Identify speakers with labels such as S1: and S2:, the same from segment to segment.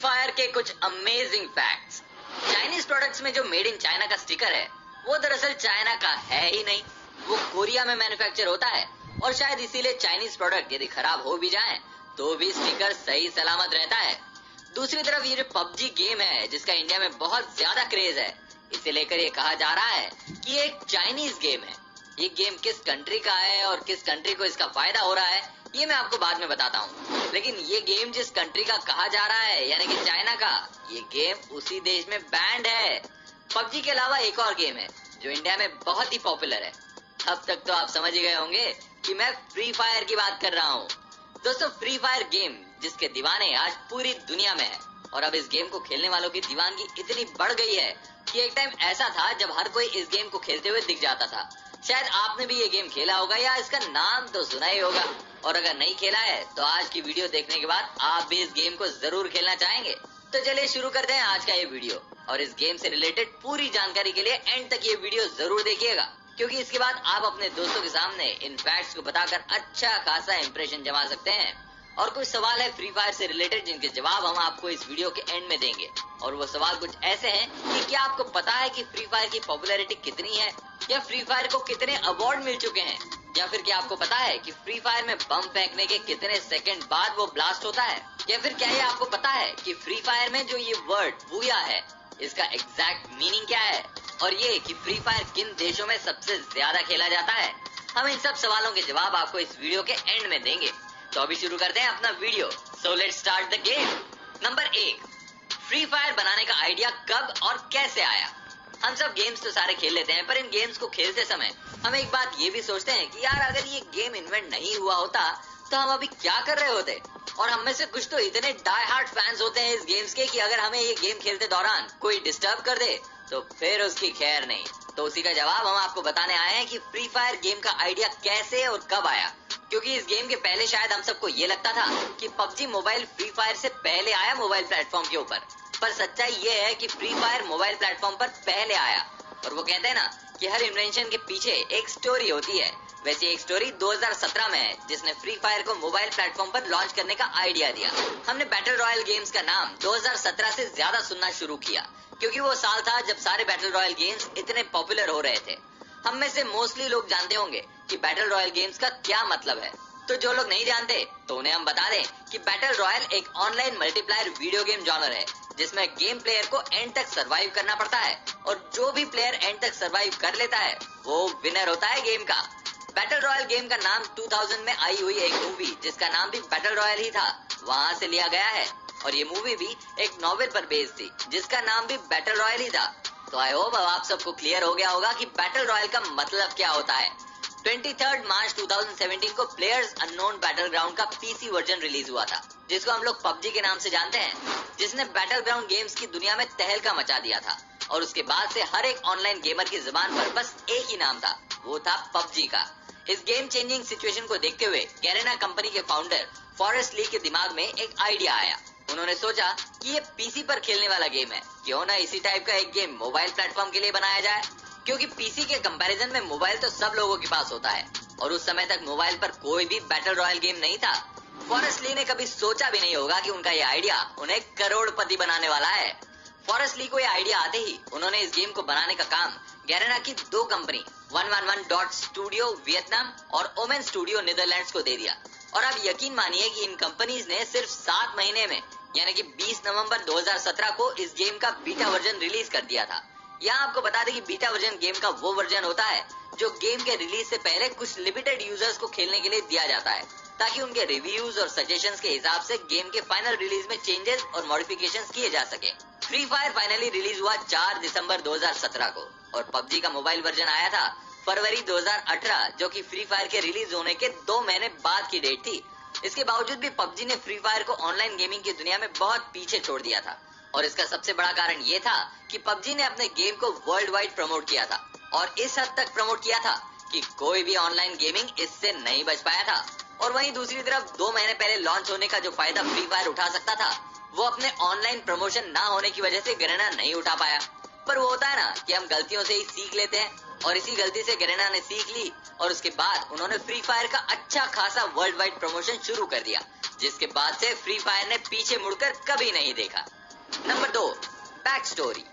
S1: Fire के कुछ amazing facts. Chinese products में जो मेड इन चाइना का स्टिकर है वो दरअसल चाइना का है ही नहीं, वो कोरिया में मैन्युफैक्चर होता है और शायद इसीलिए चाइनीज प्रोडक्ट यदि खराब हो भी जाए तो भी स्टिकर सही सलामत रहता है। दूसरी तरफ ये जो पबजी गेम है जिसका इंडिया में बहुत ज्यादा क्रेज है, इसे लेकर ये कहा जा रहा है कि ये एक चाइनीज गेम है। ये गेम किस कंट्री का है और किस कंट्री को इसका फायदा हो रहा है ये मैं आपको बाद में बताता हूँ, लेकिन ये गेम जिस कंट्री का कहा जा रहा है यानी कि चाइना का, ये गेम उसी देश में बैंड है। पबजी के अलावा एक और गेम है जो इंडिया में बहुत ही पॉपुलर है। अब तक तो आप समझ ही गए होंगे कि मैं फ्री फायर की बात कर रहा हूँ। दोस्तों, फ्री फायर गेम जिसके दीवाने आज पूरी दुनिया में है और अब इस गेम को खेलने वालों की दीवानगी इतनी बढ़ गई है कि एक टाइम ऐसा था जब हर कोई इस गेम को खेलते हुए दिख जाता था। शायद आपने भी ये गेम खेला होगा या इसका नाम तो सुना ही होगा, और अगर नहीं खेला है तो आज की वीडियो देखने के बाद आप भी इस गेम को जरूर खेलना चाहेंगे। तो चलिए शुरू करते हैं आज का ये वीडियो, और इस गेम से रिलेटेड पूरी जानकारी के लिए एंड तक ये वीडियो जरूर देखिएगा, क्योंकि इसके बाद आप अपने दोस्तों के सामने इन फैक्ट्स को बताकर अच्छा खासा इंप्रेशन जमा सकते हैं। और कुछ सवाल है फ्री फायर से रिलेटेड जिनके जवाब हम आपको इस वीडियो के एंड में देंगे, और वो सवाल कुछ ऐसे हैं कि क्या आपको पता है कि फ्री फायर की पॉपुलैरिटी कितनी है, या फ्री फायर को कितने अवार्ड मिल चुके हैं, या फिर क्या आपको पता है कि फ्री फायर में बम फेंकने के कितने सेकंड बाद वो ब्लास्ट होता है, या फिर क्या ये आपको पता है कि फ्री फायर में जो ये वर्ड बूया है इसका एग्जैक्ट मीनिंग क्या है, और ये कि फ्री फायर किन देशों में सबसे ज्यादा खेला जाता है। हम इन सब सवालों के जवाब आपको इस वीडियो के एंड में देंगे। तो अभी शुरू करते हैं अपना video. So let's start the game. Number 1, free fire बनाने का आइडिया कब और कैसे आया। हम सब गेम्स तो सारे खेल लेते हैं, पर इन गेम्स को खेलते समय हम एक बात ये भी सोचते हैं कि यार अगर ये गेम इन्वेंट नहीं हुआ होता तो हम अभी क्या कर रहे होते। और हम में से कुछ तो इतने डाई हार्ड फैंस होते हैं इस गेम्स के कि अगर हमें ये गेम खेलते दौरान कोई डिस्टर्ब कर दे तो फिर उसकी खैर नहीं। तो उसी का जवाब हम आपको बताने आए हैं कि फ्री फायर गेम का आइडिया कैसे और कब आया, क्योंकि इस गेम के पहले शायद हम सबको ये लगता था कि पबजी मोबाइल फ्री फायर से पहले आया मोबाइल प्लेटफॉर्म के ऊपर, पर सच्चाई ये है कि फ्री फायर मोबाइल प्लेटफॉर्म पर पहले आया। और वो कहते हैं ना कि हर इन्वेंशन के पीछे एक स्टोरी होती है, वैसे एक स्टोरी 2017 में है जिसने फ्री फायर को मोबाइल प्लेटफॉर्म पर लॉन्च करने का आइडिया दिया। हमने बैटल रॉयल गेम्स का नाम 2017 से ज्यादा सुनना शुरू किया, क्योंकि वो साल था जब सारे बैटल रॉयल गेम्स इतने पॉपुलर हो रहे थे। हम में से मोस्टली लोग जानते होंगे कि बैटल रॉयल गेम्स का क्या मतलब है, तो जो लोग नहीं जानते तो उन्हें हम बता दें कि बैटल रॉयल एक online multiplier video game genre है जिसमें गेम प्लेयर को एंड तक सरवाइव करना पड़ता है, और जो भी प्लेयर एंड तक सरवाइव कर लेता है वो विनर होता है गेम का। बैटल रॉयल गेम का नाम 2000 में आई हुई एक मूवी जिसका नाम भी बैटल रॉयल ही था वहां से लिया गया है, और ये मूवी भी एक नॉवेल पर बेस्ड थी जिसका नाम भी बैटल रॉयल ही था। तो आई होप अब आप सबको क्लियर हो गया होगा कि बैटल रॉयल का मतलब क्या होता है। 23 मार्च 2017 को प्लेयर्स अननोन बैटल ग्राउंड का पीसी वर्जन रिलीज हुआ था, जिसको हम लोग पबजी के नाम से जानते हैं, जिसने बैटल ग्राउंड गेम्स की दुनिया में तहलका मचा दिया था। और उसके बाद से हर एक ऑनलाइन गेमर की जुबान पर बस एक ही नाम था, वो था पबजी का। इस गेम चेंजिंग सिचुएशन को देखते हुए गैरेना कंपनी के फाउंडर फॉरेस्ट ली के दिमाग में एक आइडिया आया। उन्होंने सोचा कि ये पीसी पर खेलने वाला गेम है, क्यों ना इसी टाइप का एक गेम मोबाइल प्लेटफॉर्म के लिए बनाया जाए, क्योंकि पीसी के कंपैरिजन में मोबाइल तो सब लोगों के पास होता है, और उस समय तक मोबाइल पर कोई भी बैटल रॉयल गेम नहीं था। फॉरेस्ट ली ने कभी सोचा भी नहीं होगा कि उनका ये आइडिया उन्हें करोड़पति बनाने वाला है। फॉरेस्ट ली को ये आइडिया आते ही उन्होंने इस गेम को बनाने का काम गैरेना की दो कंपनी 111 डॉट स्टूडियो वियतनाम और ओमेन स्टूडियो नीदरलैंड्स को दे दिया। और आप यकीन मानिए कि इन कंपनीज ने सिर्फ 7 महीने में यानी कि 20 नवंबर 2017 को इस गेम का बीटा वर्जन रिलीज कर दिया था। यहाँ आपको बता दें कि बीटा वर्जन गेम का वो वर्जन होता है जो गेम के रिलीज से पहले कुछ लिमिटेड यूजर्स को खेलने के लिए दिया जाता है, ताकि उनके रिव्यूज और सजेशंस के हिसाब से गेम के फाइनल रिलीज में चेंजेस और मॉडिफिकेशंस किए जा सके। फ्री फायर फाइनली रिलीज हुआ 4 दिसंबर 2017 को, और पबजी का मोबाइल वर्जन आया था फरवरी 2018, जो कि फ्री फायर के रिलीज होने के 2 महीने बाद की डेट थी। इसके बावजूद भी पबजी ने फ्री फायर को ऑनलाइन गेमिंग की दुनिया में बहुत पीछे छोड़ दिया था, और इसका सबसे बड़ा कारण ये था कि पबजी ने अपने गेम को वर्ल्ड वाइड प्रमोट किया था, और इस हद तक प्रमोट किया था कि कोई भी ऑनलाइन गेमिंग इससे नहीं बच पाया था। और वहीं दूसरी तरफ 2 महीने पहले लॉन्च होने का जो फायदा फ्री फायर उठा सकता था वो अपने ऑनलाइन प्रमोशन ना होने की वजह से गैरेना नहीं उठा पाया। पर वो होता है ना कि हम गलतियों से ही सीख लेते हैं, और इसी गलती से गैरेना ने सीख ली, और उसके बाद उन्होंने फ्री फायर का अच्छा खासा वर्ल्ड वाइड प्रमोशन शुरू कर दिया। जिसके बाद से फ्री फायर ने पीछे मुड़कर कभी नहीं देखा। Number 2, back story.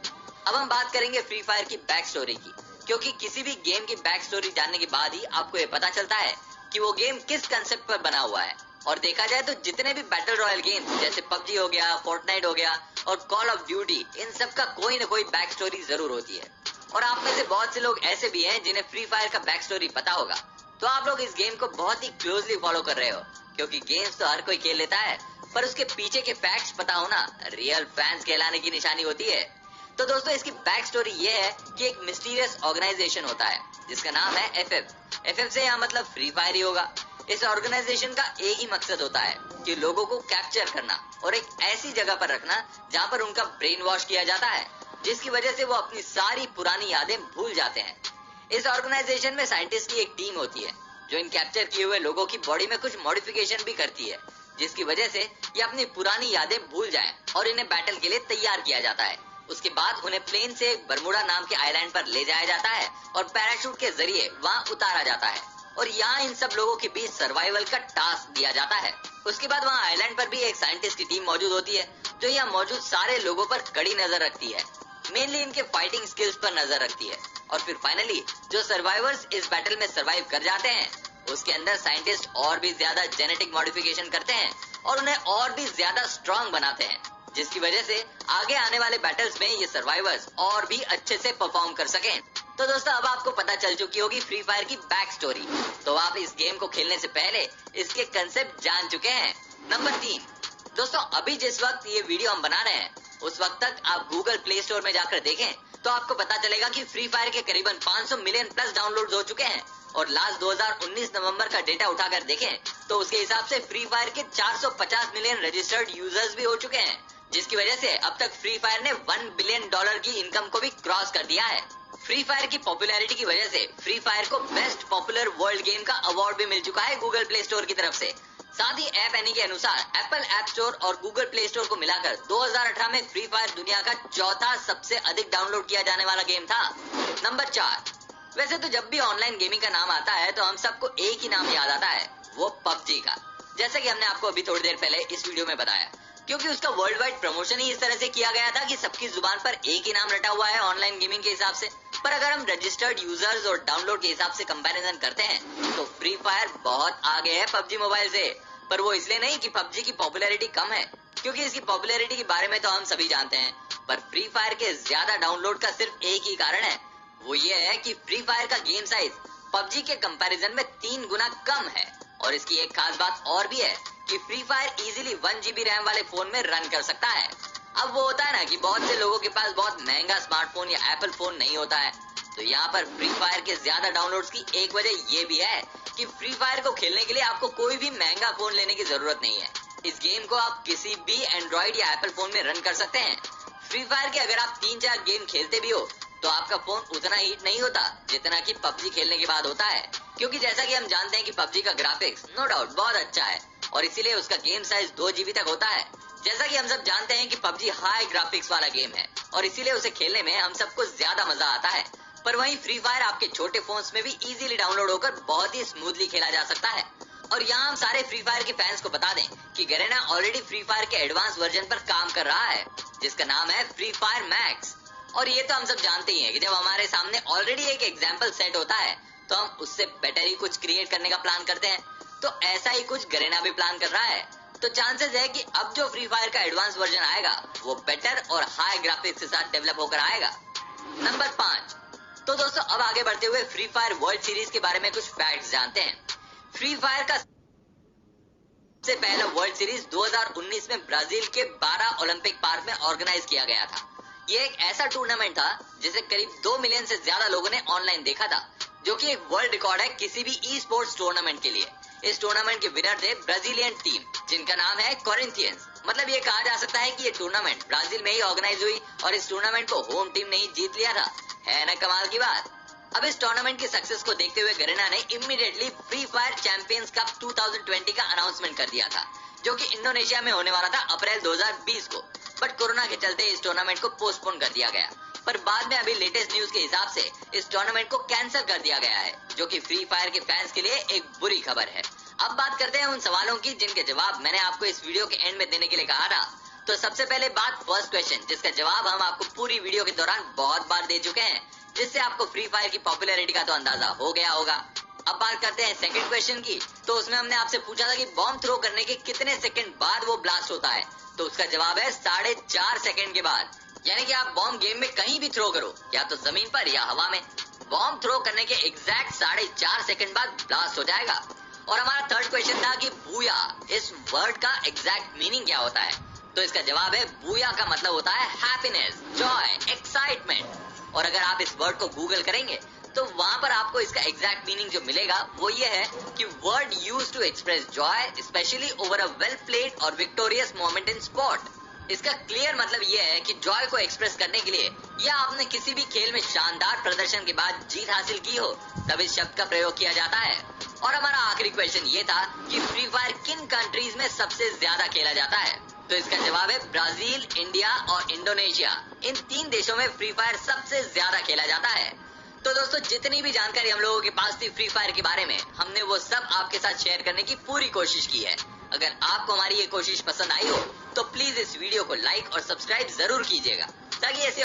S1: अब हम बात करेंगे फ्री फायर की बैक स्टोरी की, क्योंकि किसी भी गेम की बैक स्टोरी जानने के बाद ही आपको ये पता चलता है कि वो गेम किस कंसेप्ट पर बना हुआ है। और देखा जाए तो जितने भी बैटल रॉयल गेम्स जैसे पबजी हो गया, फोर्टनाइट हो गया और कॉल ऑफ ड्यूटी, इन सब का कोई न कोई बैक स्टोरी जरूर होती है। और आप में से बहुत से लोग ऐसे भी हैं जिन्हें फ्री फायर का बैक स्टोरी पता होगा, तो आप लोग इस गेम को बहुत ही क्लोजली फॉलो कर रहे हो, क्योंकि गेम्स तो हर कोई खेल लेता है, पर उसके पीछे के फैक्ट्स पता होना रियल फैंस कहलाने की निशानी होती है। तो दोस्तों, इसकी बैक स्टोरी ये है कि एक मिस्टीरियस ऑर्गेनाइजेशन होता है जिसका नाम है एफएफ से यहाँ मतलब फ्री फायर ही होगा। इस ऑर्गेनाइजेशन का एक ही मकसद होता है कि लोगों को कैप्चर करना और एक ऐसी जगह पर रखना जहाँ पर उनका ब्रेन वॉश किया जाता है, जिसकी वजह से वो अपनी सारी पुरानी यादें भूल जाते हैं। इस ऑर्गेनाइजेशन में साइंटिस्ट की एक टीम होती है जो इन कैप्चर किए हुए लोगों की बॉडी में कुछ मॉडिफिकेशन भी करती है, जिसकी वजह से ये अपनी पुरानी यादें भूल जाएं और इन्हें बैटल के लिए तैयार किया जाता है। उसके बाद उन्हें प्लेन से बरमुडा नाम के आइलैंड पर ले जाया जाता है और पैराशूट के जरिए वहाँ उतारा जाता है और यहाँ इन सब लोगों के बीच सर्वाइवल का टास्क दिया जाता है। उसके बाद वहाँ आइलैंड पर भी एक साइंटिस्ट की टीम मौजूद होती है जो यहाँ मौजूद सारे लोगों पर कड़ी नजर रखती है, मेनली इनके फाइटिंग स्किल्स पर नजर रखती है। और फिर फाइनली जो सर्वाइवर्स इस बैटल में सर्वाइव कर जाते हैं, उसके अंदर साइंटिस्ट और भी ज्यादा जेनेटिक मॉडिफिकेशन करते हैं और उन्हें और भी ज्यादा स्ट्रांग बनाते हैं, जिसकी वजह से आगे आने वाले बैटल्स में ये सर्वाइवर्स और भी अच्छे से परफॉर्म कर सकें। तो दोस्तों, अब आपको पता चल चुकी होगी फ्री फायर की बैक स्टोरी, तो आप इस गेम को खेलने से पहले इसके कंसेप्ट जान चुके हैं। नंबर 3, दोस्तों, अभी जिस वक्त ये वीडियो हम बना रहे हैं उस वक्त तक आप गूगल प्ले स्टोर में जाकर देखें तो आपको पता चलेगा कि फ्री फायर के करीबन 500 मिलियन प्लस डाउनलोड हो चुके हैं। और लास्ट 2019 नवंबर का डेटा उठाकर देखें तो उसके हिसाब से फ्री फायर के 450 मिलियन रजिस्टर्ड यूजर्स भी हो चुके हैं, जिसकी वजह से अब तक फ्री फायर ने $1 बिलियन की इनकम को भी क्रॉस कर दिया है। फ्री फायर की पॉपुलैरिटी की वजह से फ्री फायर को बेस्ट पॉपुलर वर्ल्ड गेम का अवार्ड भी मिल चुका है गूगल प्ले स्टोर की तरफ से। साथ ही ऐप एनी के अनुसार एप्पल ऐप स्टोर और गूगल प्ले स्टोर को मिलाकर 2018 में फ्री फायर दुनिया का चौथा सबसे अधिक डाउनलोड किया जाने वाला गेम था। नंबर 4, वैसे तो जब भी ऑनलाइन गेमिंग का नाम आता है तो हम सबको एक ही नाम याद आता है, वो पबजी का, जैसा कि हमने आपको अभी थोड़ी देर पहले इस वीडियो में बताया, क्योंकि उसका वर्ल्ड वाइड प्रमोशन ही इस तरह से किया गया था कि सबकी जुबान पर एक ही नाम रटा हुआ है ऑनलाइन गेमिंग के हिसाब से। पर अगर हम रजिस्टर्ड यूजर्स और डाउनलोड के हिसाब से कंपैरिजन करते हैं तो फ्री फायर बहुत आगे है पबजी मोबाइल से। पर वो इसलिए नहीं कि पबजी की पॉपुलैरिटी कम है, क्योंकि इसकी पॉपुलैरिटी के बारे में तो हम सभी जानते हैं, पर फ्री फायर के ज्यादा डाउनलोड का सिर्फ एक ही कारण है, वो ये है कि फ्री फायर का गेम साइज पबजी के कंपैरिजन में 3 गुना कम है। और इसकी एक खास बात और भी है कि free fire easily 1 GB RAM वाले फोन में रन कर सकता है। अब वो होता है ना कि बहुत से लोगों के पास बहुत महंगा स्मार्टफोन या एप्पल फोन नहीं होता है, तो यहाँ पर फ्री फायर के ज्यादा डाउनलोड्स की एक वजह ये भी है कि फ्री फायर को खेलने के लिए आपको कोई भी महंगा फोन लेने की जरूरत नहीं है। इस गेम को आप किसी भी एंड्रॉइड या एप्पल फोन में रन कर सकते हैं। फ्री फायर के अगर आप 3-4 गेम खेलते भी हो तो आपका फोन उतना हीट नहीं होता जितना कि पबजी खेलने के बाद होता है, क्योंकि जैसा कि हम जानते हैं कि पबजी का ग्राफिक्स नो डाउट बहुत अच्छा है और इसीलिए उसका गेम साइज 2 GB तक होता है। जैसा कि हम सब जानते हैं कि पबजी हाई ग्राफिक्स वाला गेम है और इसीलिए उसे खेलने में हम सबको ज्यादा मजा आता है। पर वहीं फ्री फायर आपके छोटे फोन्स में भी इजीली डाउनलोड होकर बहुत ही स्मूथली खेला जा सकता है। और यहाँ हम सारे फ्री फायर के फैंस को बता दें कि गैरेना ऑलरेडी फ्री फायर के एडवांस वर्जन पर काम कर रहा है, जिसका नाम है फ्री फायर मैक्स। और ये तो हम सब जानते ही हैं कि जब हमारे सामने ऑलरेडी एक एग्जाम्पल सेट होता है तो हम उससे बेटर ही कुछ क्रिएट करने का प्लान करते हैं, तो ऐसा ही कुछ गैरेना भी प्लान कर रहा है। तो चांसेस है कि अब जो फ्री फायर का एडवांस वर्जन आएगा वो बेटर और हाई ग्राफिक्स के साथ डेवलप होकर आएगा। नंबर 5, तो दोस्तों अब आगे बढ़ते हुए फ्री फायर वर्ल्ड सीरीज के बारे में कुछ फैक्ट्स जानते हैं। फ्री फायर का सबसे पहला वर्ल्ड सीरीज 2019 में ब्राजील के 12 ओलंपिक पार्क में ऑर्गेनाइज किया गया था। ये एक ऐसा टूर्नामेंट था जिसे करीब 2 मिलियन से ज्यादा लोगों ने ऑनलाइन देखा था, जो कि एक वर्ल्ड रिकॉर्ड है किसी भी ई स्पोर्ट्स टूर्नामेंट के लिए। इस टूर्नामेंट के विनर थे ब्राजीलियन टीम, जिनका नाम है कोरिंथियंस। मतलब ये कहा जा सकता है कि ये टूर्नामेंट ब्राजील में ही ऑर्गेनाइज हुई और इस टूर्नामेंट को होम टीम ने ही जीत लिया था। है ना कमाल की बात। अब इस टूर्नामेंट की सक्सेस को देखते हुए गैरेना ने immediately free fire champions cup 2020 का अनाउंसमेंट कर दिया था, जो कि इंडोनेशिया में होने वाला था अप्रैल 2020 को। बट कोरोना के चलते इस टूर्नामेंट को पोस्टपोन कर दिया गया। पर बाद में अभी लेटेस्ट न्यूज के हिसाब से इस टूर्नामेंट को कैंसिल कर दिया गया है, जो कि फ्री फायर के फैंस के लिए एक बुरी खबर है। अब बात करते हैं उन सवालों की जिनके जवाब मैंने आपको इस वीडियो के एंड में देने के लिए कहा था। तो सबसे पहले बात फर्स्ट क्वेश्चन, जिसका जवाब हम आपको पूरी वीडियो के दौरान बहुत बार दे चुके हैं, जिससे आपको फ्री फायर की पॉपुलैरिटी का तो अंदाजा हो गया होगा। अब बात करते हैं सेकंड क्वेश्चन की। तो उसमें हमने आपसे पूछा था कि बॉम्ब थ्रो करने के कितने सेकंड बाद वो ब्लास्ट होता है। तो उसका जवाब है 4.5 सेकंड के बाद। यानी कि आप बॉम्ब गेम में कहीं भी थ्रो करो, या तो जमीन पर या हवा में, बॉम्ब थ्रो करने के एग्जैक्ट 4.5 सेकंड बाद ब्लास्ट हो जाएगा। और हमारा थर्ड क्वेश्चन था कि बूया, इस वर्ड का एग्जैक्ट मीनिंग क्या होता है। तो इसका जवाब है बूया का मतलब होता है हैप्पीनेस, जॉय, एक्साइटमेंट। और अगर आप इस वर्ड को गूगल करेंगे तो वहां पर आपको इसका एग्जैक्ट मीनिंग जो मिलेगा वो ये है कि word used to express joy specially over a well played और विक्टोरियस मोमेंट इन स्पोर्ट। इसका क्लियर मतलब ये है कि जॉय को एक्सप्रेस करने के लिए या आपने किसी भी खेल में शानदार प्रदर्शन के बाद जीत हासिल की हो, तब इस शब्द का प्रयोग किया जाता है। और हमारा आखिरी क्वेश्चन ये था कि फ्री फायर किन कंट्रीज में सबसे ज्यादा खेला जाता है। तो इसका जवाब है ब्राजील, इंडिया और इंडोनेशिया। इन 3 देशों में फ्री फायर सबसे ज्यादा खेला जाता है। तो दोस्तों, जितनी भी जानकारी हम लोगों के पास थी फ्री फायर के बारे में, हमने वो सब आपके साथ शेयर करने की पूरी कोशिश की है। अगर आपको हमारी ये कोशिश पसंद आई हो तो प्लीज इस वीडियो को लाइक और सब्सक्राइब जरूर कीजिएगा, ताकि ऐसे